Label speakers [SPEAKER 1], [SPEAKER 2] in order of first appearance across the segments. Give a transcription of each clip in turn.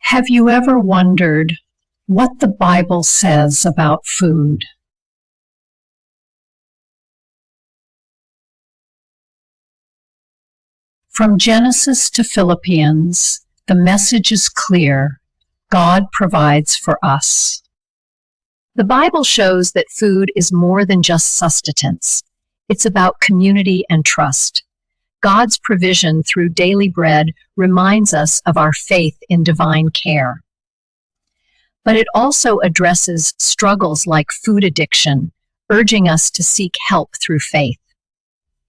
[SPEAKER 1] Have you ever wondered what the Bible says about food? From Genesis to Philippians, the message is clear. God provides for us. The Bible shows that food is more than just sustenance. It's about community and trust. God's provision through daily bread reminds us of our faith in divine care. But it also addresses struggles like food addiction, urging us to seek help through faith.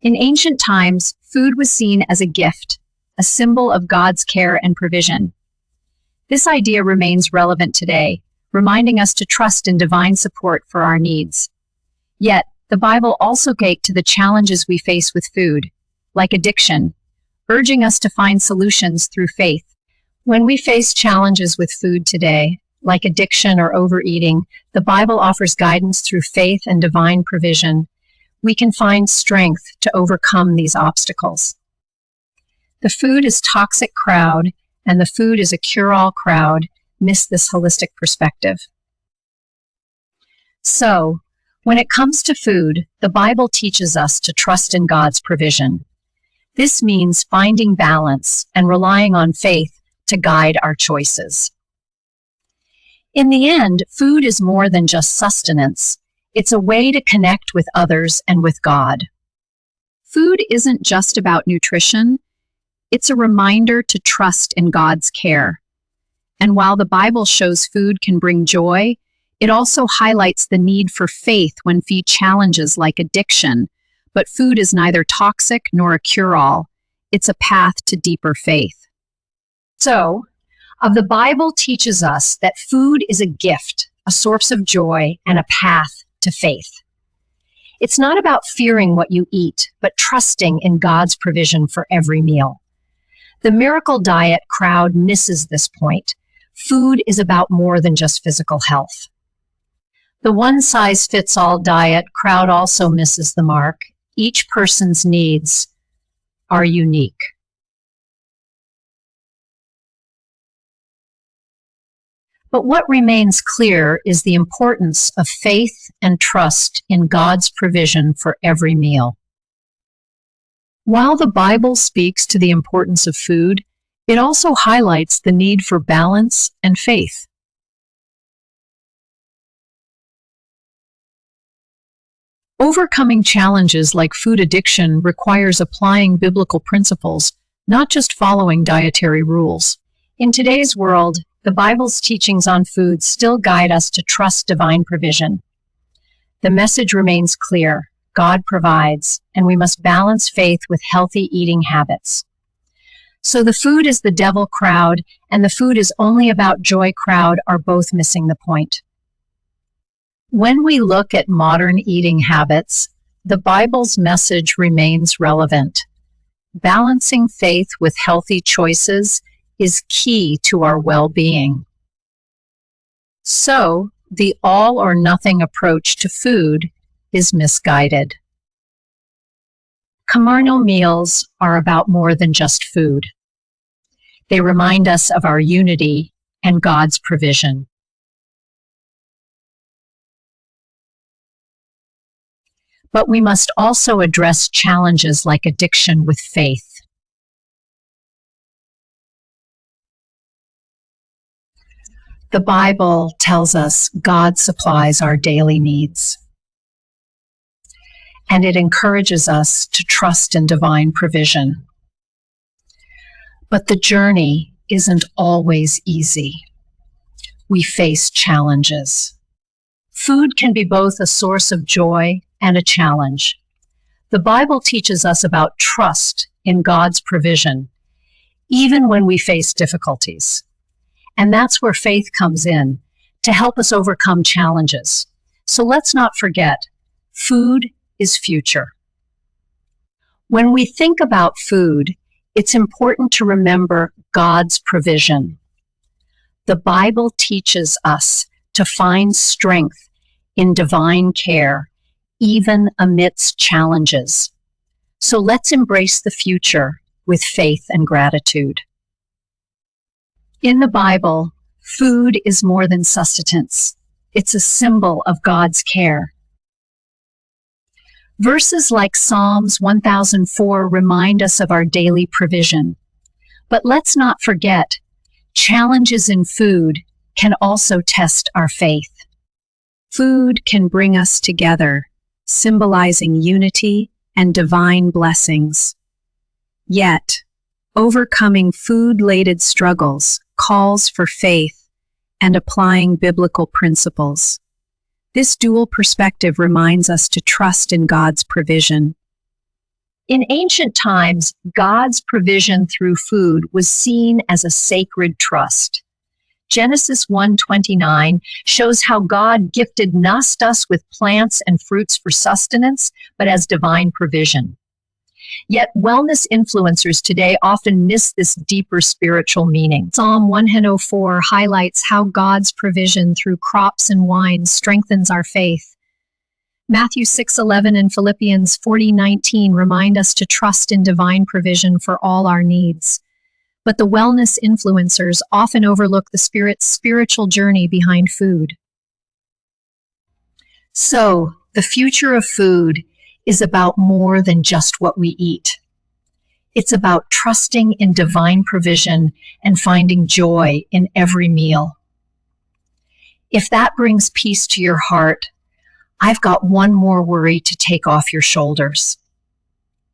[SPEAKER 1] In ancient times, food was seen as a gift, a symbol of God's care and provision. This idea remains relevant today, reminding us to trust in divine support for our needs. Yet, the Bible also speaks to the challenges we face with food, like addiction, urging us to find solutions through faith. When we face challenges with food today, like addiction or overeating, the Bible offers guidance through faith and divine provision. We can find strength to overcome these obstacles. The food is toxic crowd, and the food is a cure-all crowd miss this holistic perspective. So, when it comes to food, the Bible teaches us to trust in God's provision. This means finding balance and relying on faith to guide our choices. In the end, food is more than just sustenance. It's a way to connect with others and with God. Food isn't just about nutrition. It's a reminder to trust in God's care. And while the Bible shows food can bring joy, it also highlights the need for faith when faced challenges like addiction. But food is neither toxic nor a cure-all. It's a path to deeper faith. So, the Bible teaches us that food is a gift, a source of joy, and a path to faith. It's not about fearing what you eat, but trusting in God's provision for every meal. The miracle diet crowd misses this point. Food is about more than just physical health. The one-size-fits-all diet crowd also misses the mark. Each person's needs are unique. But what remains clear is the importance of faith and trust in God's provision for every meal. While the Bible speaks to the importance of food, it also highlights the need for balance and faith. Overcoming challenges like food addiction requires applying biblical principles, not just following dietary rules. In today's world, the Bible's teachings on food still guide us to trust divine provision. The message remains clear: God provides, and we must balance faith with healthy eating habits. So the food is the devil crowd, and the food is only about joy crowd are both missing the point. When we look at modern eating habits, the Bible's message remains relevant. Balancing faith with healthy choices is key to our well-being. So, the all-or-nothing approach to food is misguided. Communal meals are about more than just food. They remind us of our unity and God's provision. But we must also address challenges like addiction with faith. The Bible tells us God supplies our daily needs, and it encourages us to trust in divine provision. But the journey isn't always easy. We face challenges. Food can be both a source of joy and a challenge. The Bible teaches us about trust in God's provision, even when we face difficulties. And that's where faith comes in, to help us overcome challenges. So let's not forget, food is future. When we think about food, it's important to remember God's provision. The Bible teaches us to find strength in divine care, even amidst challenges. So let's embrace the future with faith and gratitude. In the Bible, food is more than sustenance. It's a symbol of God's care. Verses like Psalms 1004 remind us of our daily provision. But let's not forget, challenges in food can also test our faith. Food can bring us together, symbolizing unity and divine blessings. Yet, overcoming food-related struggles calls for faith and applying biblical principles. This dual perspective reminds us to trust in God's provision. In ancient times, God's provision through food was seen as a sacred trust. Genesis 1:29 shows how God gifted not us with plants and fruits for sustenance, but as divine provision. Yet wellness influencers today often miss this deeper spiritual meaning. Psalm 104 highlights how God's provision through crops and wine strengthens our faith. Matthew 6:11 and Philippians 40:19 remind us to trust in divine provision for all our needs. But the wellness influencers often overlook the spiritual journey behind food. So, the future of food is about more than just what we eat. It's about trusting in divine provision and finding joy in every meal. If that brings peace to your heart, I've got one more worry to take off your shoulders.